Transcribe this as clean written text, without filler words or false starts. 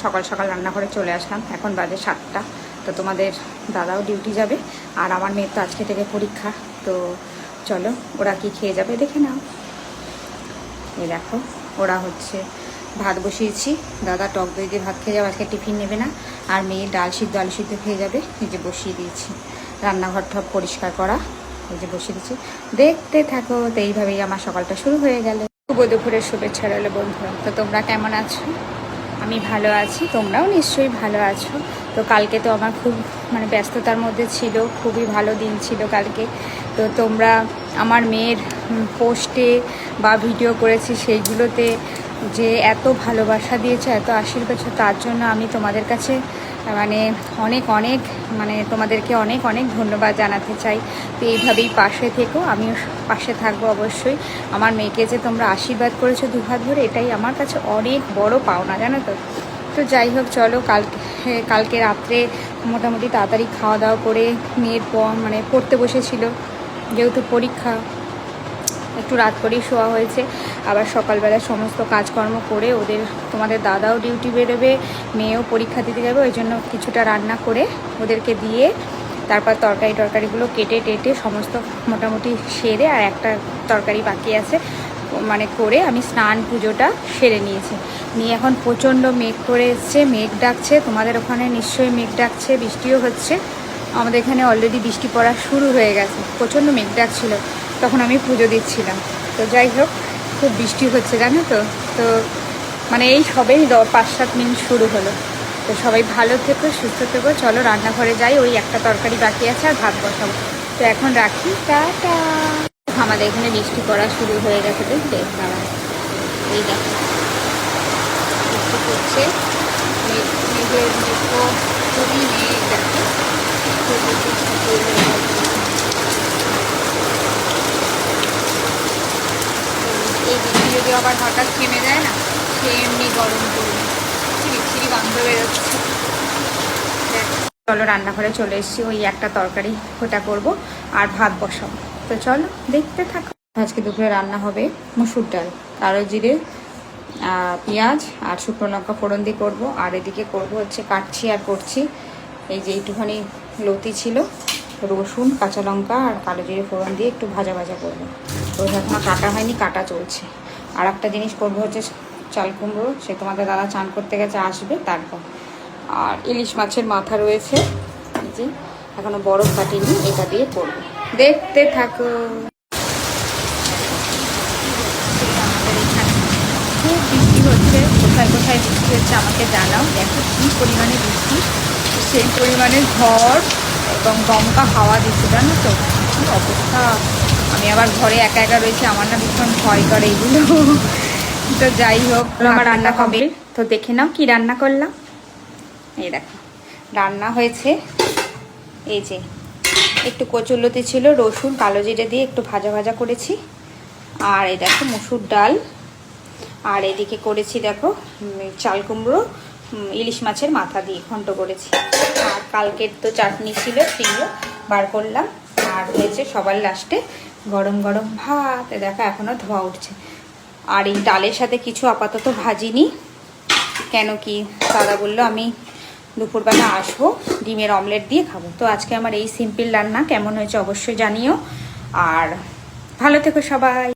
সকাল সকাল রান্না করে চলে আসলাম। এখন বাজে 7টা। তো তোমাদের দাদাও ডিউটি যাবে, আর আমার মেয়ের তো আজকে থেকে পরীক্ষা। তো চলো ওরা কি খেয়ে যাবে দেখে নাও। এই দেখো ওরা হচ্ছে ভাত বসিয়েছি, দাদা টক দই দিয়ে ভাত খেয়ে যাবে, আজকে টিফিন নেবে না। আর মেয়ে ডাল সিদ্ধ আলু সিদ্ধ খেয়ে যাবে। এই যে বসিয়ে দিয়েছি, রান্নাঘর ঠপ পরিষ্কার করা, এই যে বসিয়ে দিচ্ছি, দেখতে থাকো। তো এইভাবেই আমার সকালটা শুরু হয়ে গেল। শুভ দুপুরের শুভেচ্ছা রইল বন্ধুরা। তো তোমরা কেমন আছো? আমি ভালো আছি, তোমরাও নিশ্চয়ই ভালো আছো। তো কালকে তো আমার খুব ব্যস্ততার মধ্যে ছিল, খুবই ভালো দিন ছিল কালকে। তো তোমরা আমার মেয়ের পোস্টে বা ভিডিও করেছি সেইগুলোতে যে এত ভালোবাসা দিয়েছে, এত আশীর্বাদ, তার জন্য আমি তোমাদের কাছে অনেক অনেক তোমাদেরকে অনেক অনেক ধন্যবাদ জানাতে চাই। তো এইভাবেই পাশে থেকো, আমিও পাশে থাকবো অবশ্যই। আমার মেয়েকে যে তোমরা আশীর্বাদ করেছো দুহাত ধরে, এটাই আমার কাছে অনেক বড় পাওনা, জানো তো। তো যাই হোক, চলো কালকে রাত্রে মোটামুটি তাড়াতাড়ি খাওয়া দাওয়া করে মেয়ের পড়তে বসেছিল, যেহেতু পরীক্ষা একটু রাত করেই শোয়া হয়েছে। আবার সকালবেলা সমস্ত কাজকর্ম করে তোমাদের দাদাও ডিউটি বেরোবে, মেয়েও পরীক্ষা দিতে যাবে, ওই জন্য কিছুটা রান্না করে ওদেরকে দিয়ে তারপর তরকারিগুলো কেটে টেটে সমস্ত মোটামুটি সেরে, আর একটা তরকারি বাকি আছে করে আমি স্নান পুজোটা সেরে নিয়েছি। নিয়ে এখন প্রচণ্ড মেঘ করে এসছে, মেঘ ডাকছে। তোমাদের ওখানে নিশ্চয়ই মেঘ ডাকছে, বৃষ্টিও হচ্ছে। আমাদের এখানে অলরেডি বৃষ্টি পড়া শুরু হয়ে গেছে, প্রচণ্ড মেঘ ডাকছিল, তখন আমি পুজো দিচ্ছিলাম। তো যাই হোক, খুব বৃষ্টি হচ্ছে জানো তো। তো এই সবেই 5-7 মিনিট শুরু হলো। তো সবাই ভালো থেকো, সুস্থ থেকো। চলো রান্নাঘরে যাই, ওই একটা তরকারি বাকি আছে আর ভাত বসাবো। তো এখন রাখি, টাটা। আমাদের এখানে বৃষ্টি পড়া শুরু হয়ে গেছে, দেখবে দাঁড়া, এই দেখো বৃষ্টি পড়ছে, মেঘের মেঘো খুবই মেঘ, দেখো এই বৃষ্টি যদি আবার হঠাৎ থেমে যায় না, সে এমনি গরম করবে, বিচ্ছিরি গন্ধ বেরোচ্ছে। চলো রান্নাঘরে চলে এসেছি, ওই একটা তরকারি ওটা করবো আর ভাত বসাবো। তো চলো দেখতে থাকো। আজকে দুপুরে রান্না হবে মসুর ডাল, কালো জিরে পেঁয়াজ আর শুকনো লঙ্কা ফোড়ন দিয়ে করবো। আর এদিকে করবো হচ্ছে কাটছি আর করছি, এই যে একটুখানি লতি ছিল, রসুন কাঁচা লঙ্কা আর কালো জিরে ফোড়ন দিয়ে একটু ভাজা ভাজা করবো। তো এখনো কাটা হয়নি, কাটা চলছে। আর একটা জিনিস করবো হচ্ছে চাল কুমড়ো, সে তোমাদের দাদা চান করতে গেছে, আসবে তারপর। আর ইলিশ মাছের মাথা রয়েছে, এই যে এখনো বরফ কাটিনি, এটা দিয়ে করবো। দেখতে থাকো। খুব বৃষ্টি হচ্ছে, কোথায় কোথায় বৃষ্টি হচ্ছে আমাকে জানাও। দেখো কী পরিমাণে বৃষ্টি, সেই পরিমাণে ঝড় এবং দমকা হাওয়া দিচ্ছে, জানো তো কী অবস্থা। আমি আবার ঘরে একা একা রয়েছে, আমার না ভীষণ ভয় করে এগুলো। তো যাই হোক, আমার রান্না হবে, তো দেখে নাও কি রান্না করলাম। এই দেখো রান্না হয়েছে, এই যে একটু কচুরলতি ছিল, রসুন কালো জিরে দিয়ে একটু ভাজা ভাজা করেছি। আর এই দেখো মসুর ডাল, আর এদিকে করেছি দেখো চাল কুমড়ো ইলিশ মাছের মাথা দিয়ে ঘন্ট করেছি। আর কালকের তো চাটনি ছিল, সেগুলো বার করলাম। আর হয়েছে সবার লাস্টে গরম গরম ভাত, দেখো এখনও ধোয়া উঠছে। আর এই ডালের সাথে কিছু আপাতত ভাজিনি, কেন কি দাদা বললো আমি দুপুরবেলা আসবো, ডিমের অমলেট দিয়ে খাবো। তো আজকে আমার এই সিম্পল রান্না কেমন হয়েছে অবশ্যই জানিও। আর ভালো থেকো সবাই।